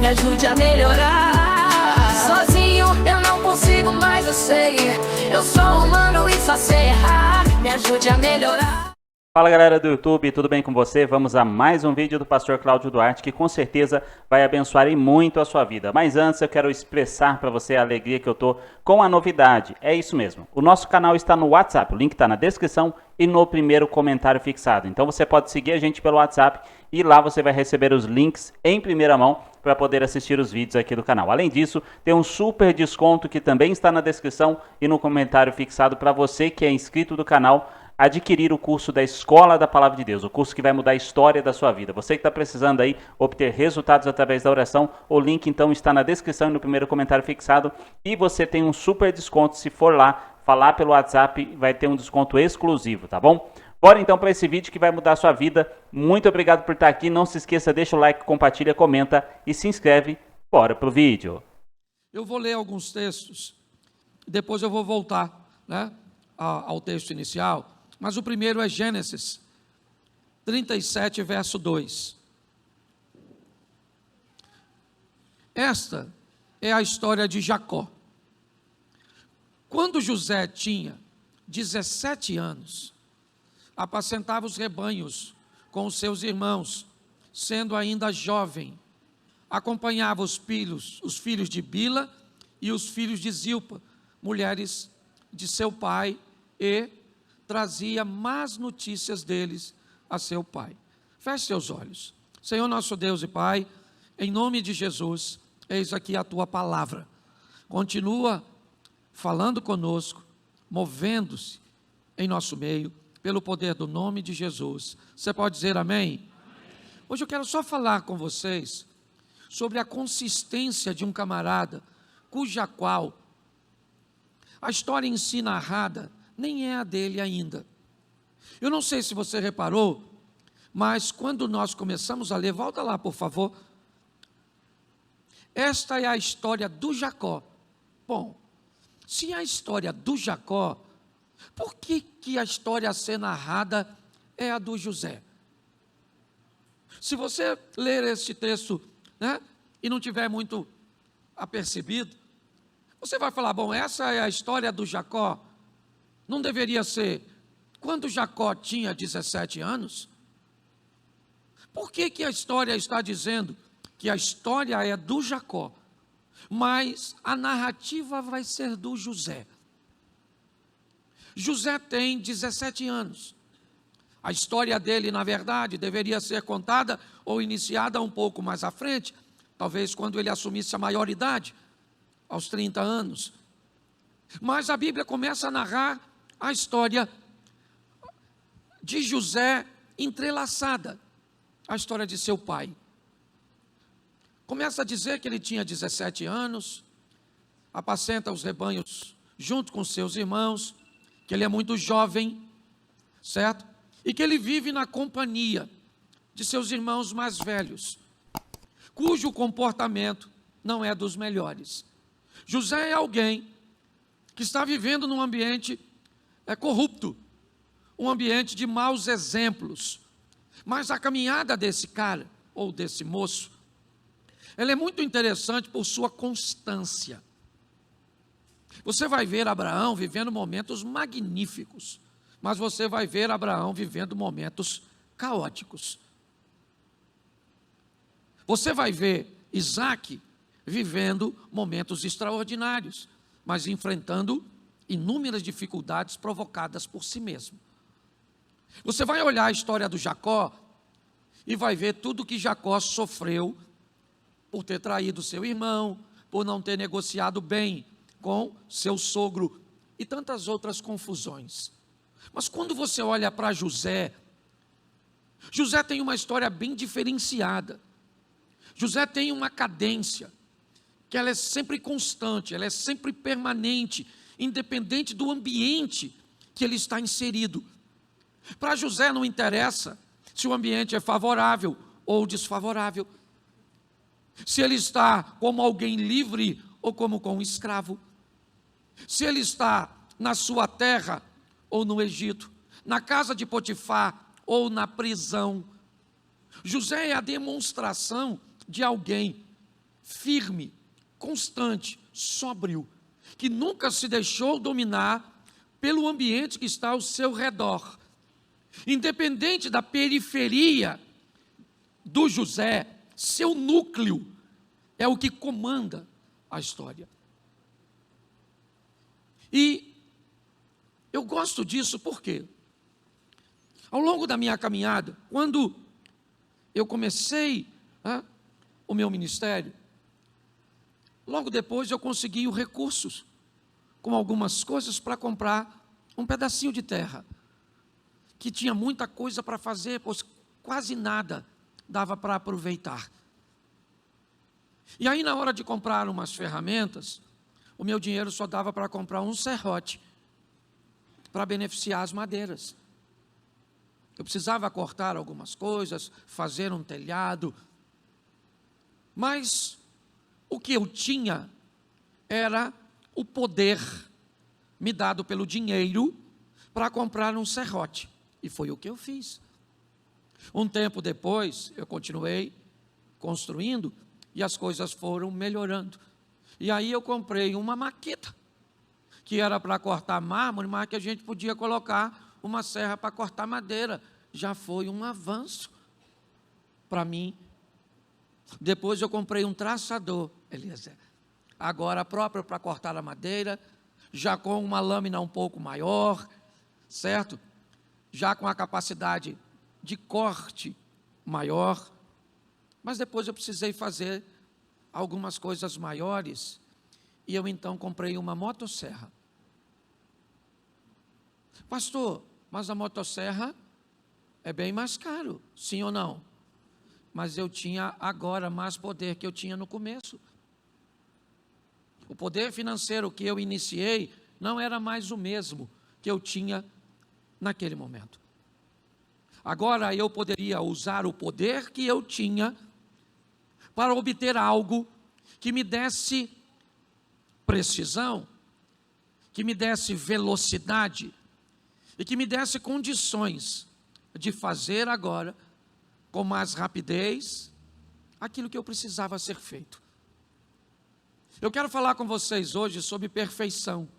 me ajude a melhorar. Sozinho eu não consigo, mas eu sei, eu sou humano e só sei errar. Me ajude a melhorar. Fala galera do YouTube, tudo bem com você? Vamos a mais um vídeo do Pastor Cláudio Duarte, que com certeza vai abençoar e muito a sua vida. Mas antes eu quero expressar para você a alegria que eu tô com a novidade. É isso mesmo, o nosso canal está no WhatsApp, o link está na descrição e no primeiro comentário fixado. Então você pode seguir a gente pelo WhatsApp e lá você vai receber os links em primeira mão para poder assistir os vídeos aqui do canal. Além disso, tem um super desconto que também está na descrição e no comentário fixado para você que é inscrito do canal adquirir o curso da Escola da Palavra de Deus, o curso que vai mudar a história da sua vida. Você que está precisando aí obter resultados através da oração, o link então está na descrição e no primeiro comentário fixado, e você tem um super desconto se for lá falar pelo WhatsApp, vai ter um desconto exclusivo, tá bom? Bora então para esse vídeo que vai mudar a sua vida. Muito obrigado por estar aqui, não se esqueça, deixa o like, compartilha, comenta e se inscreve. Bora pro vídeo. Eu vou ler alguns textos, depois eu vou voltar, ao texto inicial. Mas o primeiro é Gênesis 37, verso 2. Esta é a história de Jacó. Quando José tinha 17 anos, apacentava os rebanhos com os seus irmãos, sendo ainda jovem. Acompanhava os filhos de Bila e os filhos de Zilpa, mulheres de seu pai, e trazia más notícias deles a seu pai. Feche seus olhos. Senhor nosso Deus e Pai, em nome de Jesus, eis aqui a tua palavra. Continua falando conosco, movendo-se em nosso meio, pelo poder do nome de Jesus. Você pode dizer amém? Hoje eu quero só falar com vocês sobre a consistência de um camarada cuja qual a história em si narrada nem é a dele ainda. Eu não sei se você reparou, mas quando nós começamos a ler, volta lá por favor. Esta é a história do Jacó. Bom, se é a história do Jacó, por que a história a ser narrada é a do José? Se você ler este texto, e não tiver muito apercebido, você vai falar, bom, essa é a história do Jacó. Não deveria ser quando Jacó tinha 17 anos? Por que a história está dizendo que a história é do Jacó, mas a narrativa vai ser do José? José tem 17 anos. A história dele, na verdade, deveria ser contada ou iniciada um pouco mais à frente, talvez quando ele assumisse a maioridade, aos 30 anos. Mas a Bíblia começa a narrar a história de José entrelaçada à história de seu pai. Começa a dizer que ele tinha 17 anos, apacenta os rebanhos junto com seus irmãos, que ele é muito jovem, certo? E que ele vive na companhia de seus irmãos mais velhos, cujo comportamento não é dos melhores. José é alguém que está vivendo num ambiente corrupto, um ambiente de maus exemplos. Mas a caminhada desse cara, ou desse moço, ela é muito interessante por sua constância. Você vai ver Abraão vivendo momentos magníficos, mas você vai ver Abraão vivendo momentos caóticos. Você vai ver Isaac vivendo momentos extraordinários, mas enfrentando inúmeras dificuldades provocadas por si mesmo. Você vai olhar a história do Jacó e vai ver tudo que Jacó sofreu por ter traído seu irmão, por não ter negociado bem com seu sogro e tantas outras confusões. Mas quando você olha para José, José tem uma história bem diferenciada. José tem uma cadência que ela é sempre constante, ela é sempre permanente, independente do ambiente que ele está inserido. Para José não interessa se o ambiente é favorável ou desfavorável, se ele está como alguém livre ou como com um escravo, se ele está na sua terra ou no Egito, na casa de Potifar ou na prisão. José é a demonstração de alguém firme, constante, sóbrio, que nunca se deixou dominar pelo ambiente que está ao seu redor. Independente da periferia do José, seu núcleo é o que comanda a história. E eu gosto disso porque, ao longo da minha caminhada, quando eu comecei o meu ministério, logo depois eu consegui os recursos, com algumas coisas para comprar um pedacinho de terra, que tinha muita coisa para fazer, pois quase nada dava para aproveitar. E aí, na hora de comprar umas ferramentas, o meu dinheiro só dava para comprar um serrote, para beneficiar as madeiras. Eu precisava cortar algumas coisas, fazer um telhado, mas o que eu tinha era o poder me dado pelo dinheiro para comprar um serrote. E foi o que eu fiz. Um tempo depois, eu continuei construindo e as coisas foram melhorando. E aí eu comprei uma maqueta, que era para cortar mármore, mas que a gente podia colocar uma serra para cortar madeira. Já foi um avanço para mim. Depois eu comprei um traçador, Eliezer, agora próprio para cortar a madeira, já com uma lâmina um pouco maior, certo? Já com a capacidade de corte maior. Mas depois eu precisei fazer algumas coisas maiores, e eu então comprei uma motosserra. Pastor, mas a motosserra é bem mais caro, sim ou não? Mas eu tinha agora mais poder que eu tinha no começo. O poder financeiro que eu iniciei não era mais o mesmo que eu tinha naquele momento. Agora eu poderia usar o poder que eu tinha para obter algo que me desse precisão, que me desse velocidade e que me desse condições de fazer agora, com mais rapidez, aquilo que eu precisava ser feito. Eu quero falar com vocês hoje sobre perfeição,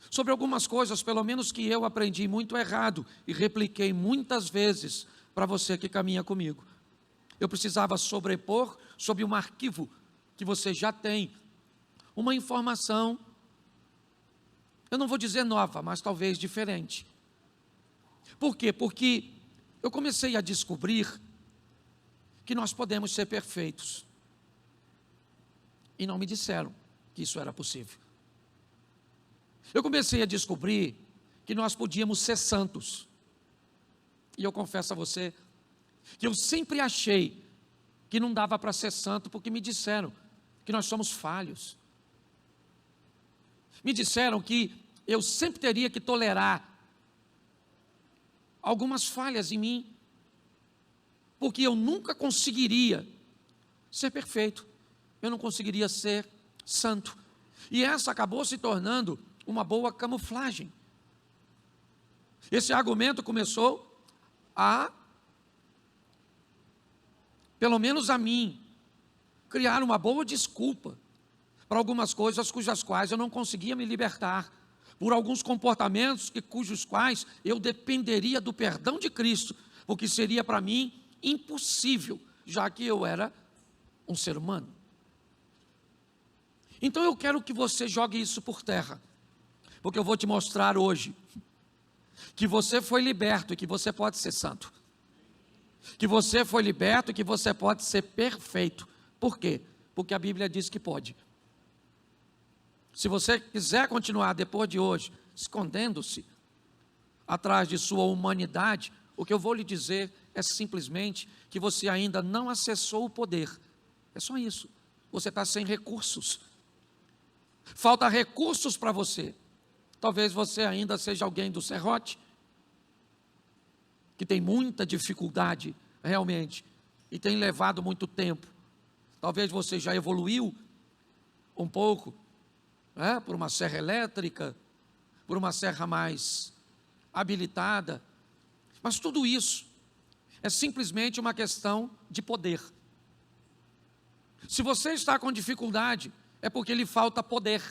sobre algumas coisas, pelo menos que eu aprendi muito errado e repliquei muitas vezes para você que caminha comigo. Eu precisava sobrepor sobre um arquivo que você já tem, uma informação, eu não vou dizer nova, mas talvez diferente. Por quê? Porque eu comecei a descobrir que nós podemos ser perfeitos. E não me disseram que isso era possível. Eu comecei a descobrir que nós podíamos ser santos. E eu confesso a você que eu sempre achei que não dava para ser santo, porque me disseram que nós somos falhos. Me disseram que eu sempre teria que tolerar algumas falhas em mim, porque eu nunca conseguiria ser perfeito, eu não conseguiria ser santo. E essa acabou se tornando uma boa camuflagem. Esse argumento começou a, pelo menos a mim, criar uma boa desculpa para algumas coisas cujas quais eu não conseguia me libertar, por alguns comportamentos cujos quais eu dependeria do perdão de Cristo, porque seria para mim impossível, já que eu era um ser humano. Então eu quero que você jogue isso por terra, porque eu vou te mostrar hoje que você foi liberto e que você pode ser santo, que você foi liberto e que você pode ser perfeito. Por quê? Porque a Bíblia diz que pode. Se você quiser continuar depois de hoje, escondendo-se atrás de sua humanidade, o que eu vou lhe dizer é simplesmente que você ainda não acessou o poder. É só isso. Você está sem recursos. Falta recursos para você. Talvez você ainda seja alguém do serrote, que tem muita dificuldade realmente, e tem levado muito tempo. Talvez você já evoluiu um pouco, por uma serra elétrica, por uma serra mais habilitada, mas tudo isso é simplesmente uma questão de poder. Se você está com dificuldade, é porque lhe falta poder.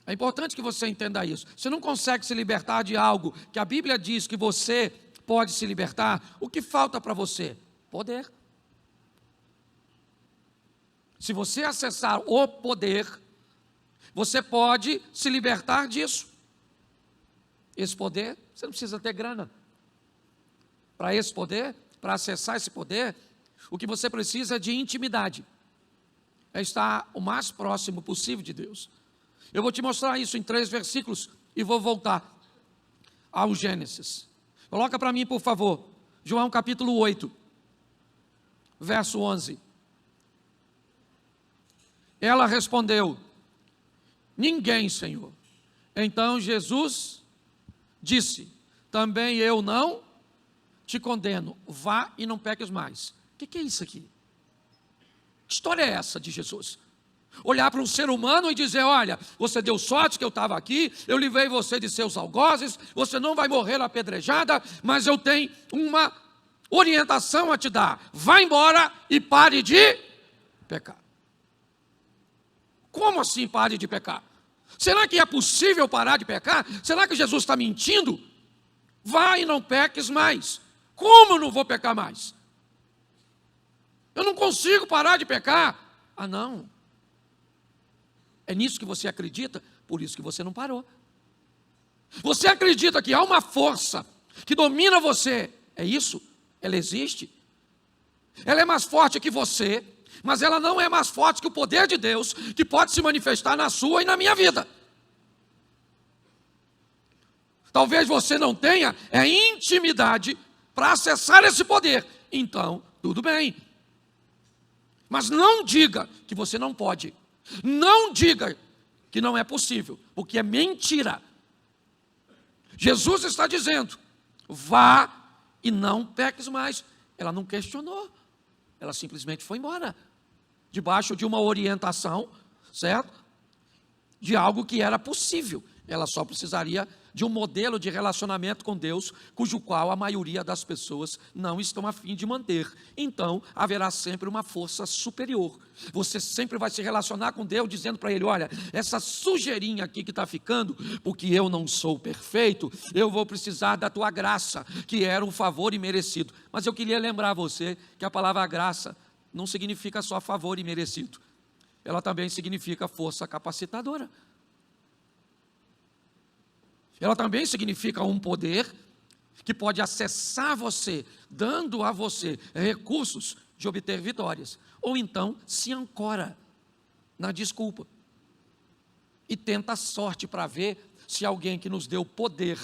É importante que você entenda isso. Você não consegue se libertar de algo que a Bíblia diz que você pode se libertar. O que falta para você? Poder. Se você acessar o poder, você pode se libertar disso. Esse poder, você não precisa ter grana. Para esse poder, para acessar esse poder, o que você precisa é de intimidade. É estar o mais próximo possível de Deus. Eu vou te mostrar isso em 3 versículos e vou voltar ao Gênesis. Coloca para mim, por favor, João capítulo 8, verso 11. Ela respondeu: ninguém, Senhor. Então Jesus disse: também eu não te condeno, vá e não peques mais. O que é isso aqui? Que história é essa de Jesus? Olhar para um ser humano e dizer: olha, você deu sorte que eu estava aqui, eu livrei você de seus algozes, você não vai morrer apedrejada, mas eu tenho uma orientação a te dar: vá embora e pare de pecar. Como assim pare de pecar? Será que é possível parar de pecar? Será que Jesus está mentindo? Vá e não peques mais. Como eu não vou pecar mais? Eu não consigo parar de pecar. Ah, não. É nisso que você acredita, por isso que você não parou. Você acredita que há uma força que domina você. É isso? Ela existe. Ela é mais forte que você, mas ela não é mais forte que o poder de Deus, que pode se manifestar na sua e na minha vida. Talvez você não tenha intimidade para acessar esse poder. Então, tudo bem. Mas não diga que você não pode. Não diga que não é possível, porque é mentira. Jesus está dizendo: vá e não peques mais. Ela não questionou. Ela simplesmente foi embora, debaixo de uma orientação, certo? De algo que era possível. Ela só precisaria de um modelo de relacionamento com Deus, cujo qual a maioria das pessoas não estão a fim de manter. Então, haverá sempre uma força superior. Você sempre vai se relacionar com Deus, dizendo para Ele: olha, essa sujeirinha aqui que está ficando, porque eu não sou perfeito, eu vou precisar da tua graça, que era um favor imerecido. Mas eu queria lembrar você que a palavra graça não significa só favor imerecido. Ela também significa força capacitadora. Ela também significa um poder que pode acessar você, dando a você recursos de obter vitórias. Ou então se ancora na desculpa e tenta a sorte para ver se alguém que nos deu poder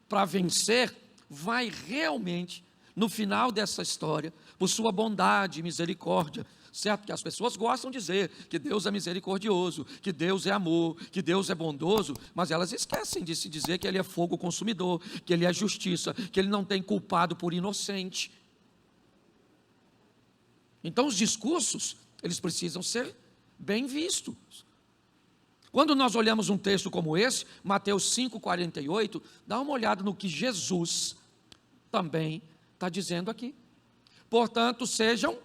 para vencer vai realmente, no final dessa história, por sua bondade e misericórdia, certo? Que as pessoas gostam de dizer que Deus é misericordioso, que Deus é amor, que Deus é bondoso, mas elas esquecem de se dizer que Ele é fogo consumidor, que Ele é justiça, que Ele não tem culpado por inocente. Então os discursos, eles precisam ser bem vistos. Quando nós olhamos um texto como esse, Mateus 5,48, dá uma olhada no que Jesus também está dizendo aqui. Portanto, sejam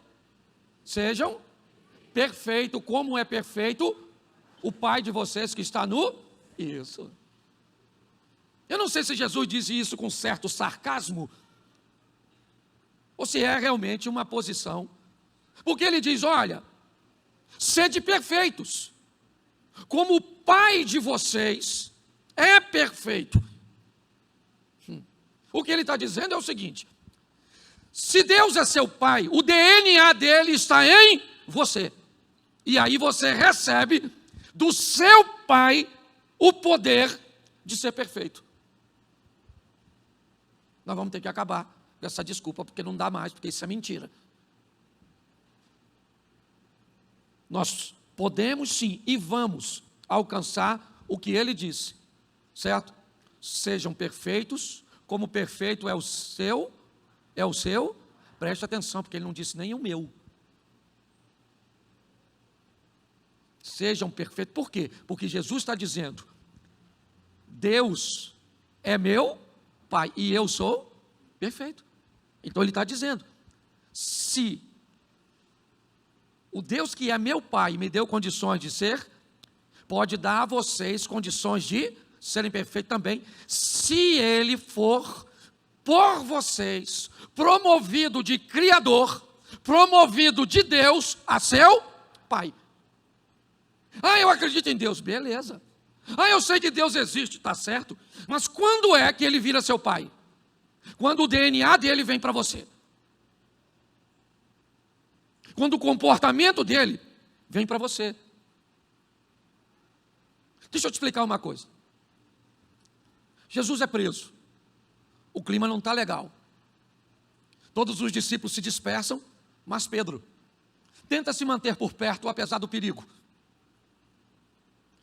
perfeitos, como é perfeito o Pai de vocês que está no... Isso. Eu não sei se Jesus disse isso com certo sarcasmo, ou se é realmente uma posição. Porque Ele diz: olha, sede perfeitos, como o Pai de vocês é perfeito. O que Ele está dizendo é o seguinte: se Deus é seu Pai, o DNA dele está em você. E aí você recebe do seu Pai o poder de ser perfeito. Nós vamos ter que acabar com essa desculpa, porque não dá mais, porque isso é mentira. Nós podemos sim e vamos alcançar o que Ele disse, certo? Sejam perfeitos, como perfeito é o seu... preste atenção, porque Ele não disse nem o meu. Sejam perfeitos. Por quê? Porque Jesus está dizendo: Deus é meu Pai e eu sou perfeito. Então Ele está dizendo: se O Deus que é meu Pai e me deu condições de ser, pode dar a vocês condições de serem perfeitos também, se Ele for por vocês promovido de Criador, promovido de Deus a seu Pai. Ah, eu acredito em Deus, beleza. Ah, eu sei que Deus existe, está certo. Mas quando é que Ele vira seu Pai? Quando o DNA dele vem para você. Quando o comportamento dele vem para você. Deixa eu te explicar uma coisa. Jesus é preso. O clima não está legal. Todos os discípulos se dispersam, mas Pedro tenta se manter por perto, apesar do perigo.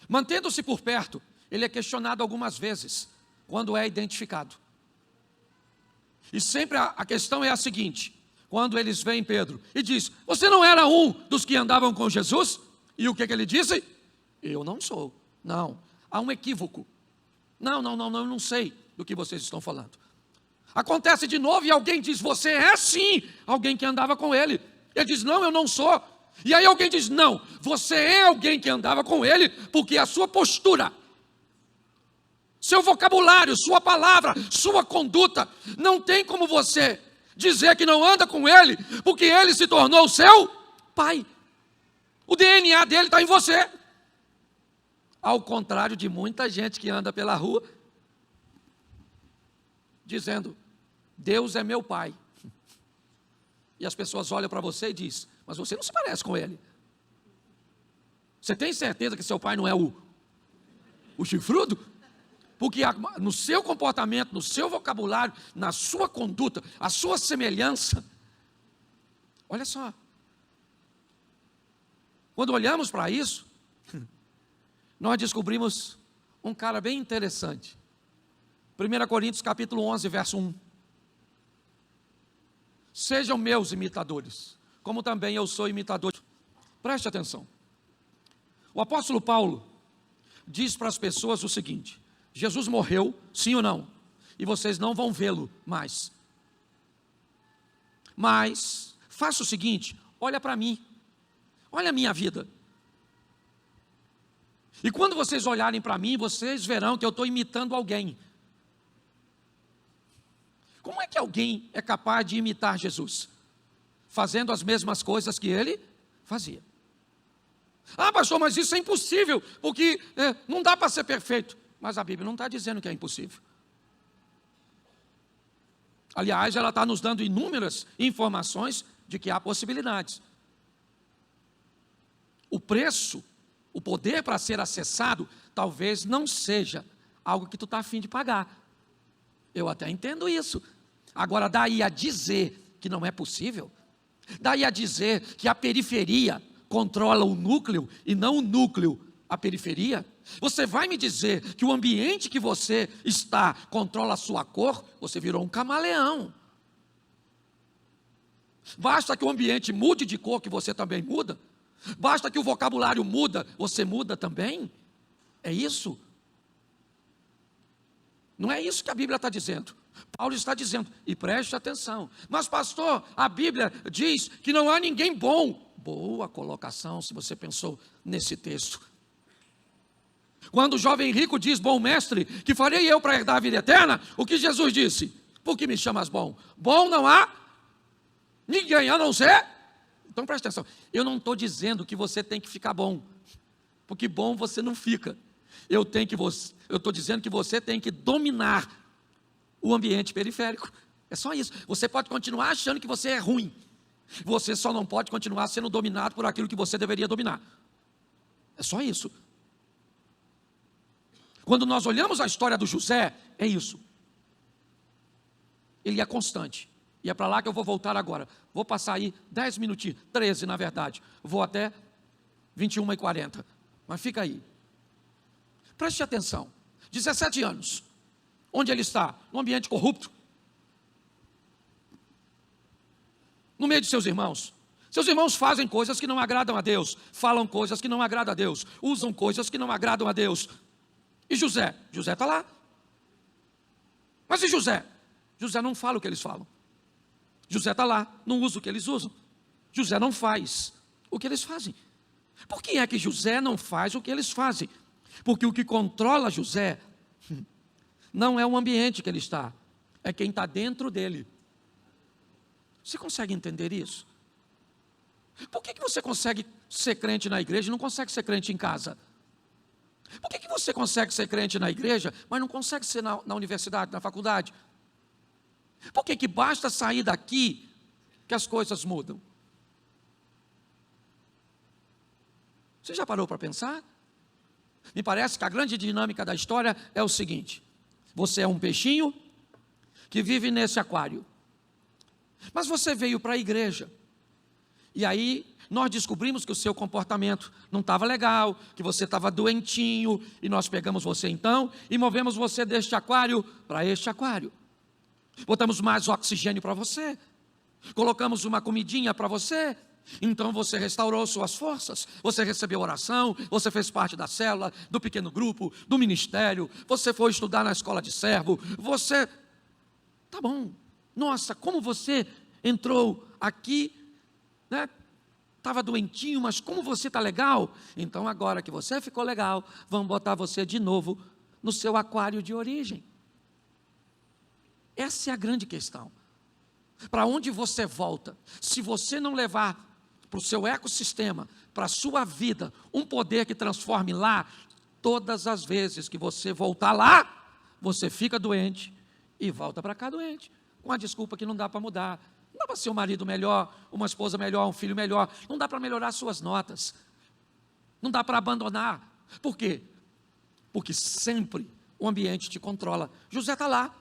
Mantendo-se por perto, ele é questionado algumas vezes, quando é identificado. E sempre a questão é a seguinte: quando eles veem Pedro e diz, você não era um dos que andavam com Jesus? E o que ele disse? Eu não sou. Não, há um equívoco. Não, eu não sei do que vocês estão falando. Acontece de novo e alguém diz, você é sim alguém que andava com ele. Ele diz, não, eu não sou. E aí alguém diz, não, você é alguém que andava com ele, porque a sua postura, seu vocabulário, sua palavra, sua conduta, não tem como você dizer que não anda com ele, porque ele se tornou o seu pai. O DNA dele está em você. Ao contrário de muita gente que anda pela rua, dizendo, Deus é meu pai. E as pessoas olham para você e dizem, mas você não se parece com ele. Você tem certeza que seu pai não é o chifrudo? Porque no seu comportamento, no seu vocabulário, na sua conduta, a sua semelhança. Olha só. Quando olhamos para isso, nós descobrimos um cara bem interessante. 1 Coríntios capítulo 11, verso 1. Sejam meus imitadores, como também eu sou imitador. Preste atenção. O apóstolo Paulo diz para as pessoas o seguinte: Jesus morreu, sim ou não? E vocês não vão vê-lo mais. Mas, faça o seguinte, olha para mim. Olha a minha vida. E quando vocês olharem para mim, vocês verão que eu estou imitando alguém. Como é que alguém é capaz de imitar Jesus? Fazendo as mesmas coisas que ele fazia. Ah, pastor, mas isso é impossível, porque não dá para ser perfeito. Mas a Bíblia não está dizendo que é impossível. Aliás, ela está nos dando inúmeras informações de que há possibilidades. O preço, o poder para ser acessado, talvez não seja algo que tu está a fim de pagar. Eu até entendo isso. Agora, daí a dizer que não é possível, daí a dizer que a periferia controla o núcleo e não o núcleo a periferia, você vai me dizer que o ambiente que você está controla a sua cor, você virou um camaleão. Basta que o ambiente mude de cor, que você também muda. Basta que o vocabulário muda, você muda também. É isso? Não é isso que a Bíblia está dizendo. Paulo está dizendo, e preste atenção. Mas pastor, a Bíblia diz que não há ninguém bom. Boa colocação, se você pensou nesse texto. Quando o jovem rico diz, bom mestre, que farei eu para herdar a vida eterna? O que Jesus disse? Por que me chamas bom? Bom não há ninguém, a não ser. Então preste atenção, eu não estou dizendo que você tem que ficar bom, porque bom você não fica. Eu estou dizendo que você tem que dominar o ambiente periférico. É só isso. Você pode continuar achando que você é ruim. Você só não pode continuar sendo dominado por aquilo que você deveria dominar. É só isso. Quando nós olhamos a história do José, é isso. Ele é constante. E é para lá que eu vou voltar agora. Vou passar aí 10 minutinhos, 13 na verdade. Vou até 21h40. Mas fica aí. Preste atenção. 17 anos. Onde ele está? Num ambiente corrupto. No meio de seus irmãos. Seus irmãos fazem coisas que não agradam a Deus. Falam coisas que não agradam a Deus. Usam coisas que não agradam a Deus. E José? José está lá. Mas e José? José não fala o que eles falam. José está lá, não usa o que eles usam. José não faz o o que eles fazem. Por que é que José não faz o que eles fazem? Porque o que controla José não é o ambiente que ele está, é quem está dentro dele. Você consegue entender isso? Por que você consegue ser crente na igreja e não consegue ser crente em casa? Por que você consegue ser crente na igreja, mas não consegue ser na universidade, na faculdade? Por que basta sair daqui que as coisas mudam? Você já parou para pensar? Me parece que a grande dinâmica da história é o seguinte: você é um peixinho que vive nesse aquário, mas você veio para a igreja, e aí nós descobrimos que o seu comportamento não estava legal, que você estava doentinho, e nós pegamos você então e movemos você deste aquário para este aquário. Botamos mais oxigênio para você, colocamos uma comidinha para você, então você restaurou suas forças, você recebeu oração, você fez parte da célula, do pequeno grupo, do ministério, você foi estudar na escola de servo, você... Tá bom, nossa, como você entrou aqui, né? Estava doentinho, mas como você está legal, então agora que você ficou legal, vamos botar você de novo no seu aquário de origem. Essa é a grande questão. Para onde você volta? Se você não levar para o seu ecossistema, para a sua vida, um poder que transforme lá, todas as vezes que você voltar lá, você fica doente e volta para cá doente, com a desculpa que não dá para mudar. Não dá para ser um marido melhor, uma esposa melhor, um filho melhor. Não dá para melhorar suas notas. Não dá para abandonar. Por quê? Porque sempre o ambiente te controla. José está lá.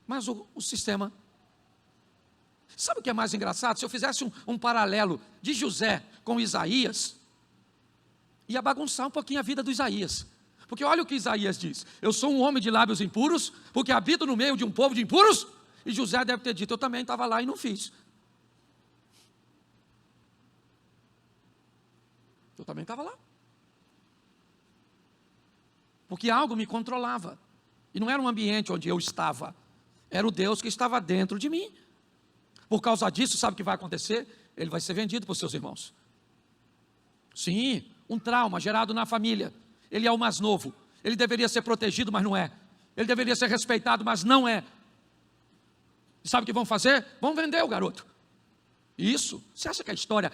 Mas o sistema... Sabe o que é mais engraçado? Se eu fizesse um paralelo de José com Isaías, ia bagunçar um pouquinho a vida do Isaías. Porque olha o que Isaías diz: eu sou um homem de lábios impuros, porque habito no meio de um povo de impuros. E José deve ter dito: eu também estava lá e não fiz. Eu também estava lá. Porque algo me controlava. E não era um ambiente onde eu estava, era o Deus que estava dentro de mim. Por causa disso, sabe o que vai acontecer? Ele vai ser vendido para os seus irmãos. Sim, um trauma gerado na família. Ele é o mais novo. Ele deveria ser protegido, mas não é. Ele deveria ser respeitado, mas não é. E sabe o que vão fazer? Vão vender o garoto. Isso. Você acha que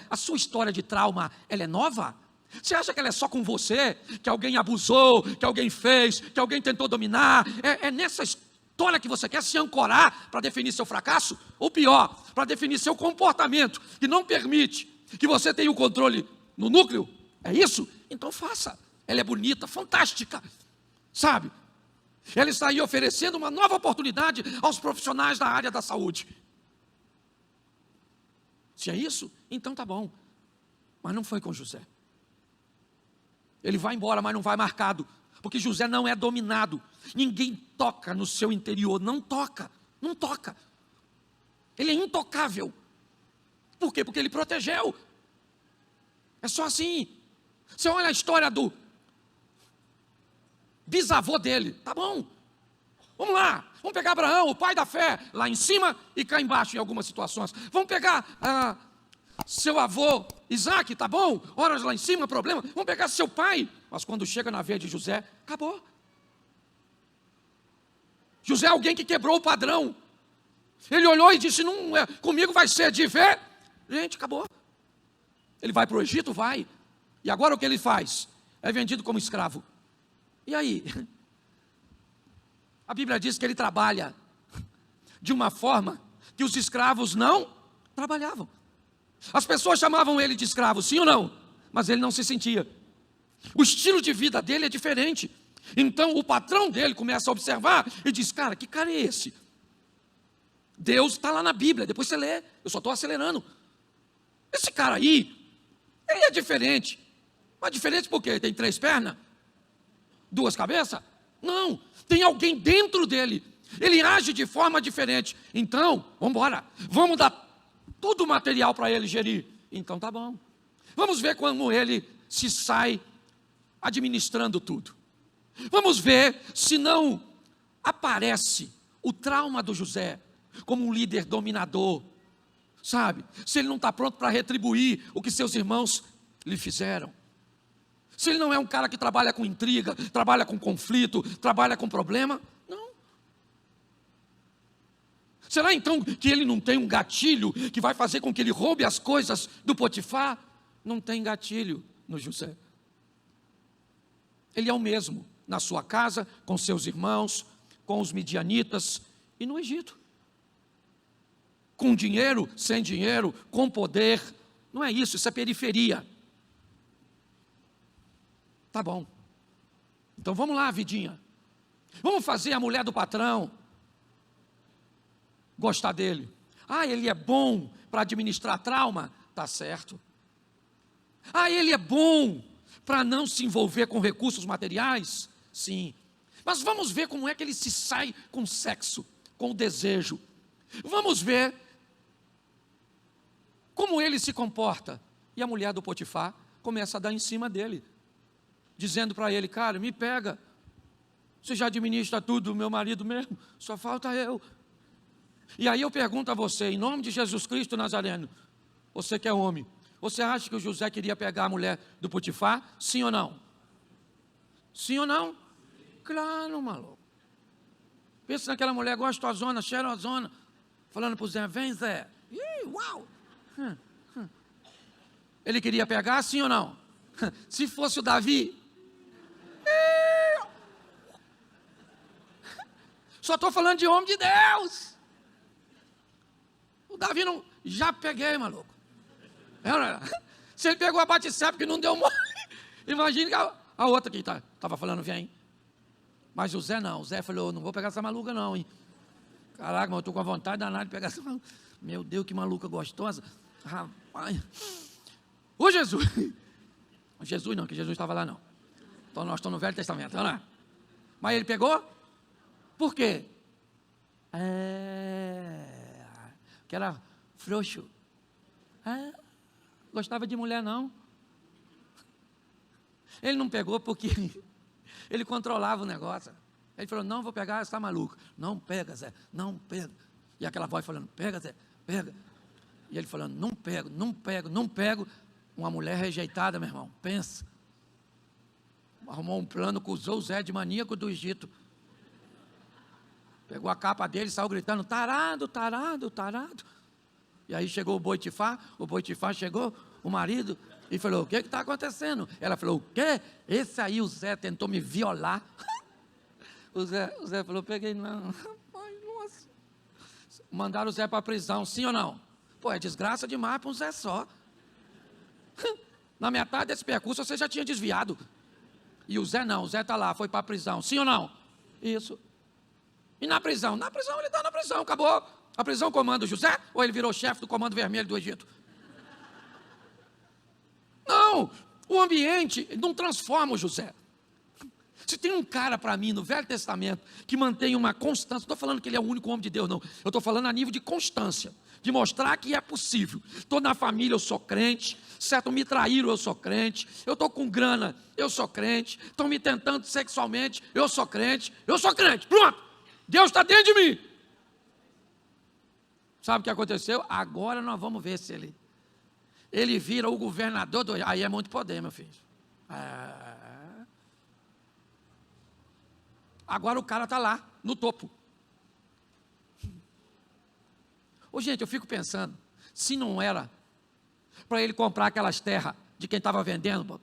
a sua história de trauma, ela é nova? Você acha que ela é só com você? Que alguém abusou, que alguém fez, que alguém tentou dominar? É nessa história que você quer se ancorar para definir seu fracasso? Ou pior, para definir seu comportamento, que não permite que você tenha o controle no núcleo? É isso? Então faça. Ela é bonita, fantástica, sabe? Ela está aí oferecendo uma nova oportunidade aos profissionais da área da saúde. Se é isso, então tá bom. Mas não foi com José. Ele vai embora, mas não vai marcado, porque José não é dominado. Ninguém toca no seu interior, não toca, não toca. Ele é intocável. Por quê? Porque ele protegeu. É só assim. Você olha a história do bisavô dele, tá bom, vamos lá, vamos pegar Abraão, o pai da fé, lá em cima e cá embaixo em algumas situações. Vamos pegar seu avô Isaac, tá bom, horas lá em cima, problema. Vamos pegar seu pai, mas quando chega na vez de José, acabou. José é alguém que quebrou o padrão. Ele olhou e disse: não, comigo vai ser de ver. Gente, acabou. Ele vai para o Egito? Vai. E agora o que ele faz? É vendido como escravo. E aí? A Bíblia diz que ele trabalha de uma forma que os escravos não trabalhavam. As pessoas chamavam ele de escravo, sim ou não? Mas ele não se sentia. O estilo de vida dele é diferente. Então o patrão dele começa a observar e diz: cara, que cara é esse? Deus está lá na Bíblia, depois você lê, eu só estou acelerando. Esse cara aí, ele é diferente. Mas diferente por quê? Tem 3 pernas? 2 cabeças? Não, tem alguém dentro dele. Ele age de forma diferente. Então, vamos embora. Vamos dar todo o material para ele gerir. Então tá bom. Vamos ver como ele se sai administrando tudo. Vamos ver se não aparece o trauma do José como um líder dominador, sabe? Se ele não está pronto para retribuir o que seus irmãos lhe fizeram. Se ele não é um cara que trabalha com intriga, trabalha com conflito, trabalha com problema, não. Será então que ele não tem um gatilho que vai fazer com que ele roube as coisas do Potifar? Não tem gatilho no José. Ele é o mesmo na sua casa, com seus irmãos, com os midianitas e no Egito. Com dinheiro, sem dinheiro, com poder. Não é isso, isso é periferia. Tá bom. Então vamos lá, vidinha. Vamos fazer a mulher do patrão gostar dele. Ah, ele é bom para administrar trauma? Tá certo. Ah, ele é bom para não se envolver com recursos materiais? Sim. Mas vamos ver como é que ele se sai com sexo, com o desejo. Vamos ver como ele se comporta. E a mulher do Potifar começa a dar em cima dele, dizendo para ele: cara, me pega, você já administra tudo, meu marido mesmo, só falta eu. E aí eu pergunto a você, em nome de Jesus Cristo Nazareno, você que é homem, você acha que o José queria pegar a mulher do Potifar? Sim ou não? Sim ou não? Claro, maluco. Pensa naquela mulher gostosona, cheirosona, falando para o Zé: vem, Zé. Ih, uau! Ele queria pegar, sim ou não? Se fosse o Davi, só estou falando de homem de Deus. O Davi não, já peguei, maluco. Se ele pegou a Batseba que não deu mole, imagine que a outra que estava falando: vem. Mas o Zé não, o Zé falou: não vou pegar essa maluca não, hein. Caraca, mas eu estou com a vontade danada de pegar essa maluca. Meu Deus, que maluca gostosa. Rapaz. Ô Jesus. Jesus não, que Jesus estava lá não. Então nós estamos no Velho Testamento, não é? Mas ele pegou? Por quê? Que era frouxo. Gostava de mulher não. Ele não pegou porque ele controlava o negócio. Ele falou: não vou pegar, você está maluco. Não pega, Zé, não pega. E aquela voz falando: pega, Zé, pega. E ele falando: não pego, não pego, não pego. Uma mulher rejeitada, meu irmão, pensa. Arrumou um plano, acusou o Zé de maníaco do Egito. Pegou a capa dele e saiu gritando: tarado, tarado, tarado. E aí chegou o Potifar chegou, o marido, e falou: o que está acontecendo? Ela falou: o quê? Esse aí, o Zé, tentou me violar. O Zé falou: peguei não. Ai, nossa. Mandaram o Zé para a prisão, sim ou não? Pô, é desgraça demais para um Zé só. Na metade desse percurso você já tinha desviado. E o Zé não, o Zé está lá, foi para a prisão, sim ou não? Isso. E na prisão? Na prisão, ele está na prisão, acabou. A prisão comanda o José, ou ele virou chefe do Comando Vermelho do Egito? Não, o ambiente não transforma o José. Se tem um cara para mim no Velho Testamento que mantém uma constância, não estou falando que ele é o único homem de Deus, não. Eu estou falando a nível de constância, de mostrar que é possível. Estou na família, eu sou crente. Certo, me traíram, eu sou crente. Eu estou com grana, eu sou crente. Estão me tentando sexualmente, eu sou crente. Eu sou crente, pronto. Deus está dentro de mim. Sabe o que aconteceu? Agora nós vamos ver se ele vira o governador do... Aí é muito poder, meu filho. Agora o cara está lá, no topo. Ô, gente, eu fico pensando, se não era para ele comprar aquelas terras de quem estava vendendo,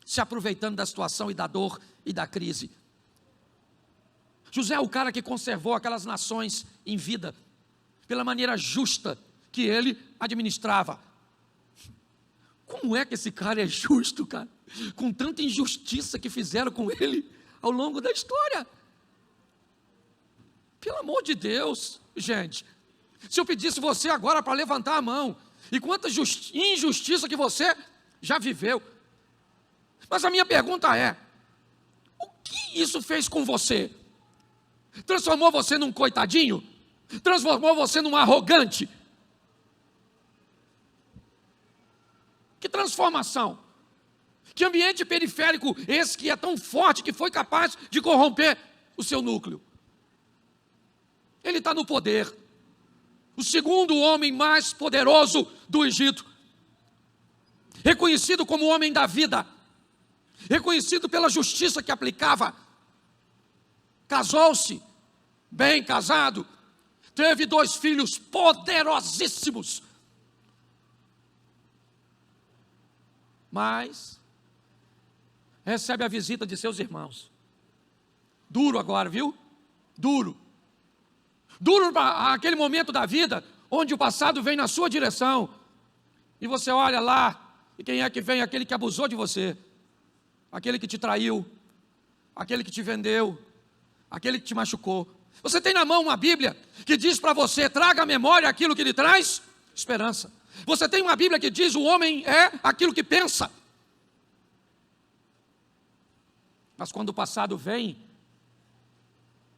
se aproveitando da situação e da dor e da crise. José é o cara que conservou aquelas nações em vida, pela maneira justa que ele administrava. Como é que esse cara é justo, cara? Com tanta injustiça que fizeram com ele ao longo da história. Pelo amor de Deus, gente. Se eu pedisse você agora para levantar a mão, e quanta injustiça que você já viveu. Mas a minha pergunta é: o que isso fez com você? Transformou você num coitadinho? Transformou você num arrogante? Que transformação? Que ambiente periférico esse que é tão forte que foi capaz de corromper o seu núcleo? Ele está no poder. o segundo homem mais poderoso do Egito, reconhecido como homem da vida, reconhecido pela justiça que aplicava, casou-se, bem casado, teve 2 filhos poderosíssimos, mas recebe a visita de seus irmãos. Duro agora, viu? Duro aquele momento da vida, onde o passado vem na sua direção, e você olha lá, e quem é que vem? Aquele que abusou de você, aquele que te traiu, aquele que te vendeu, aquele que te machucou. Você tem na mão uma Bíblia que diz para você: traga à memória aquilo que lhe traz esperança. Você tem uma Bíblia que diz: o homem é aquilo que pensa. Mas quando o passado vem,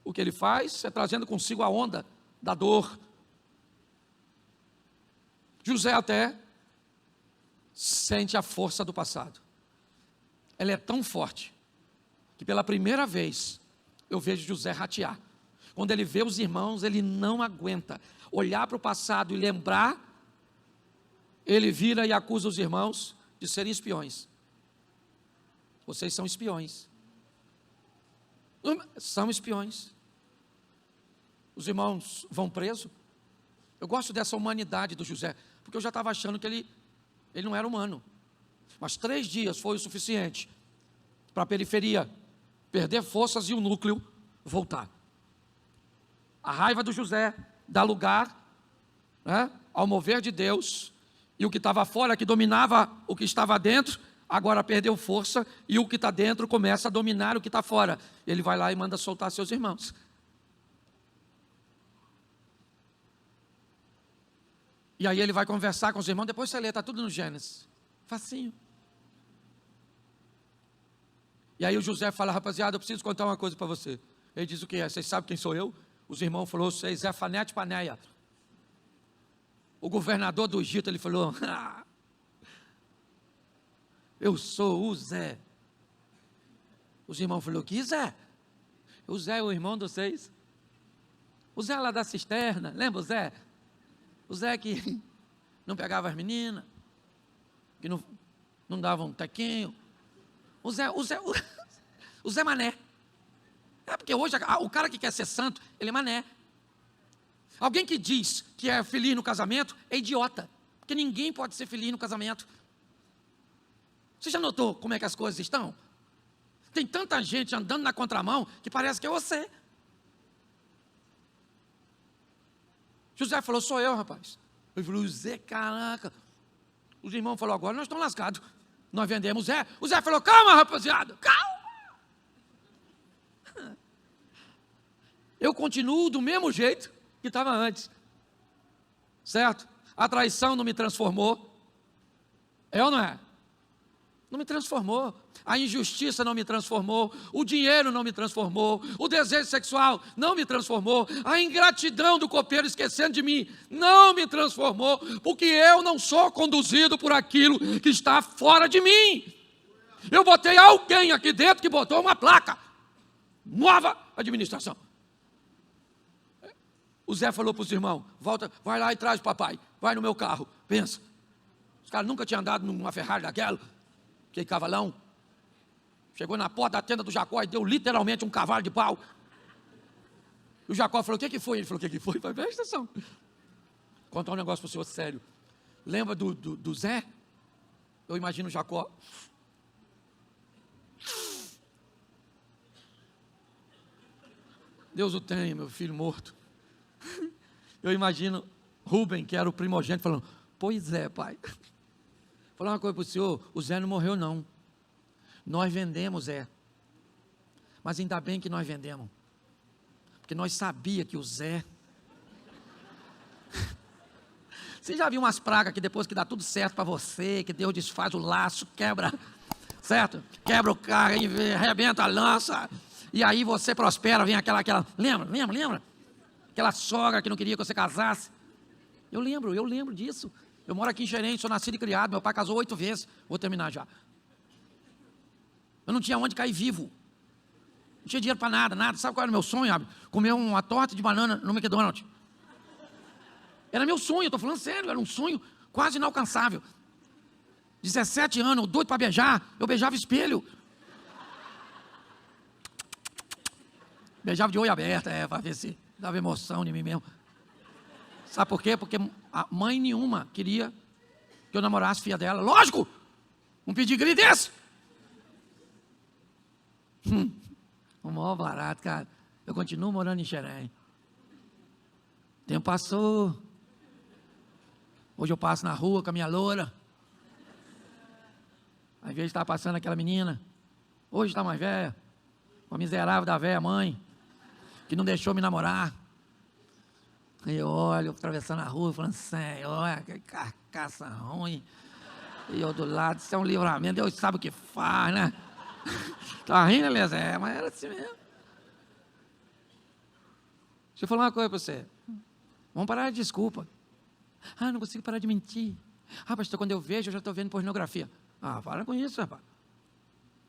o que ele faz é trazendo consigo a onda da dor. José até sente a força do passado. Ela é tão forte que pela primeira vez eu vejo José ratear. Quando ele vê os irmãos, ele não aguenta olhar para o passado e lembrar. Ele vira e acusa os irmãos de serem espiões. Vocês são espiões. São espiões. Os irmãos vão presos. Eu gosto dessa humanidade do José, porque eu já estava achando que ele não era humano. Mas 3 dias foi o suficiente para a periferia perder forças e o núcleo voltar. A raiva do José dá lugar, né, ao mover de Deus, e o que estava fora, que dominava o que estava dentro, agora perdeu força, e o que está dentro começa a dominar o que está fora. Ele vai lá e manda soltar seus irmãos. E aí ele vai conversar com os irmãos, depois você lê, está tudo no Gênesis. Facinho. E aí o José fala: rapaziada, eu preciso contar uma coisa para você. Ele diz: o que é? Vocês sabem quem sou eu? Os irmãos falaram: vocês é Fanete Paneia. O governador do Egito, ele falou: eu sou o Zé. Os irmãos falaram: que Zé? O Zé é o irmão de vocês. O Zé lá da cisterna, lembra o Zé? O Zé que não pegava as meninas, que não dava um tequinho. O Zé Mané. É porque hoje o cara que quer ser santo, ele é mané. Alguém que diz que é feliz no casamento é idiota, porque ninguém pode ser feliz no casamento. Você já notou como é que as coisas estão? Tem tanta gente andando na contramão que parece que é você. José falou: sou eu, rapaz. Ele falou: Zé, caraca. Os irmãos falaram: agora nós estamos lascados. Nós vendemos Zé. O Zé falou: calma, rapaziada, calma. Eu continuo do mesmo jeito que estava antes. Certo? A traição não me transformou. É ou não é? Não me transformou. A injustiça não me transformou. O dinheiro não me transformou. O desejo sexual não me transformou. A ingratidão do copeiro esquecendo de mim não me transformou. Porque eu não sou conduzido por aquilo que está fora de mim. Eu botei alguém aqui dentro que botou uma placa: nova administração. O Zé falou para os irmãos: volta, vai lá e traz o papai. Vai no meu carro, pensa. Os caras nunca tinham andado numa Ferrari daquela. Aquele cavalão. Chegou na porta da tenda do Jacó e deu literalmente um cavalo de pau. E o Jacó falou: o que foi? Ele falou: o que foi? Falei: presta atenção. Vou contar um negócio para o senhor sério. Lembra do Zé? Eu imagino o Jacó. Deus o tenha, meu filho morto. Eu imagino Rubem, que era o primogênito, falando: pois é, pai. Vou falar uma coisa para o senhor: o Zé não morreu não. Nós vendemos Zé. Mas ainda bem que nós vendemos. Porque nós sabíamos que o Zé... Você já viu umas pragas que depois que dá tudo certo para você, que Deus desfaz o laço, quebra, certo? Quebra o carro, arrebenta a lança, e aí você prospera, vem aquela... Lembra? Aquela sogra que não queria que você casasse. Eu lembro disso. Eu moro aqui em Xerém, sou nascido e criado, meu pai casou 8 vezes. Vou terminar já. Eu não tinha onde cair vivo. Não tinha dinheiro para nada. Sabe qual era o meu sonho, Abel? Comer uma torta de banana no McDonald's. Era meu sonho, eu estou falando sério, era um sonho quase inalcançável. 17 anos, doido para beijar, eu beijava espelho. Beijava de olho aberto, para ver se dava emoção em mim mesmo. Sabe por quê? Porque a mãe nenhuma queria que eu namorasse filha dela. Lógico! Um pedigree desse! O maior barato, cara. Eu continuo morando em Xerém. O tempo passou. Hoje eu passo na rua com a minha loura. Às vezes está passando aquela menina. Hoje está mais velha. Uma miserável da velha mãe. Que não deixou me namorar. Aí eu olho, atravessando a rua, falando, Senhor, que carcaça ruim. E eu do lado, isso é um livramento, Deus sabe o que faz, né? Tá rindo, Eliezer? Mas era assim mesmo. Deixa eu falar uma coisa para você. Vamos parar de desculpa. Não consigo parar de mentir. Pastor, quando eu vejo, eu já estou vendo pornografia. Para com isso, rapaz.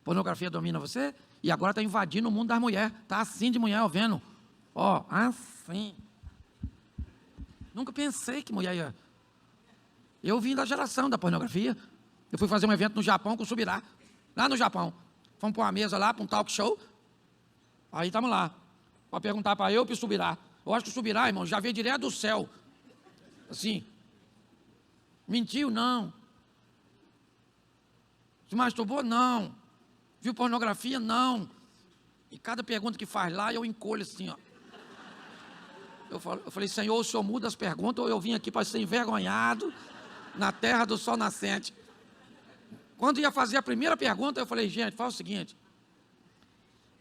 Pornografia domina você e agora está invadindo o mundo das mulheres. Está assim de mulher, eu vendo. Assim. Nunca pensei que mulher ia... Eu vim da geração da pornografia. Eu fui fazer um evento no Japão com o Subirá. Lá no Japão. Fomos para uma mesa lá, para um talk show. Aí estamos lá. Para perguntar para eu e para o Subirá. Eu acho que o Subirá, irmão, já veio direto do céu. Assim. Mentiu? Não. Se masturbou? Não. Viu pornografia? Não. E cada pergunta que faz lá, eu encolho assim, ó. Eu falei, Senhor, o Senhor muda as perguntas ou eu vim aqui para ser envergonhado na terra do sol nascente? Quando ia fazer a primeira pergunta, eu falei, gente, faz o seguinte,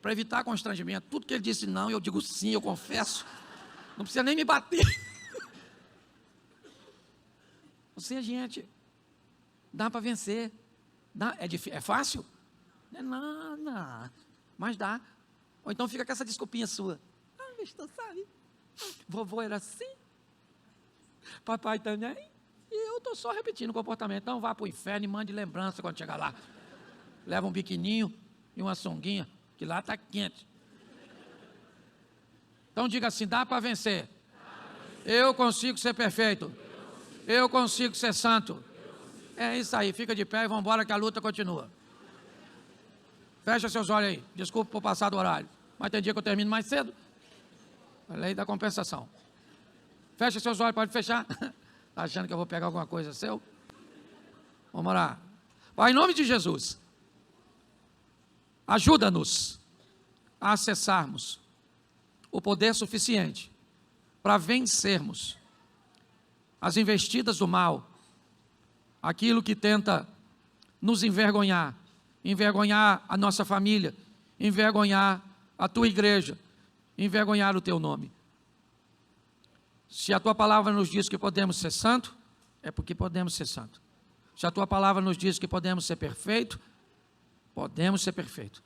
para evitar constrangimento, tudo que ele disse não, eu digo sim, eu confesso, não precisa nem me bater. Você, gente, dá para vencer. É fácil? Não é nada, mas dá. Ou então fica com essa desculpinha sua. Pastor, sabe? Vovô era assim, papai também, e eu estou só repetindo o comportamento. Então vá para o inferno e mande lembrança quando chegar lá. Leva um biquininho e uma sunguinha, que lá está quente. Então diga assim, dá para vencer. Eu consigo ser perfeito. Eu consigo ser santo. É isso aí, fica de pé e vamos embora que a luta continua. Fecha seus olhos aí, desculpa por passar do horário, mas tem dia que eu termino mais cedo. A lei da compensação. Fecha seus olhos, pode fechar. Está achando que eu vou pegar alguma coisa seu? Vamos orar. Pai, em nome de Jesus, ajuda-nos a acessarmos o poder suficiente para vencermos as investidas do mal, aquilo que tenta nos envergonhar, envergonhar a nossa família, envergonhar a tua igreja, envergonhar o teu nome. Se a tua palavra nos diz que podemos ser santo, é porque podemos ser santo. Se a tua palavra nos diz que podemos ser perfeito, podemos ser perfeito.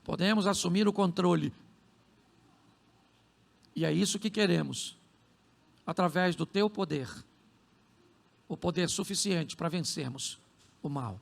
Podemos assumir o controle. E é isso que queremos, através do teu poder, o poder suficiente para vencermos o mal.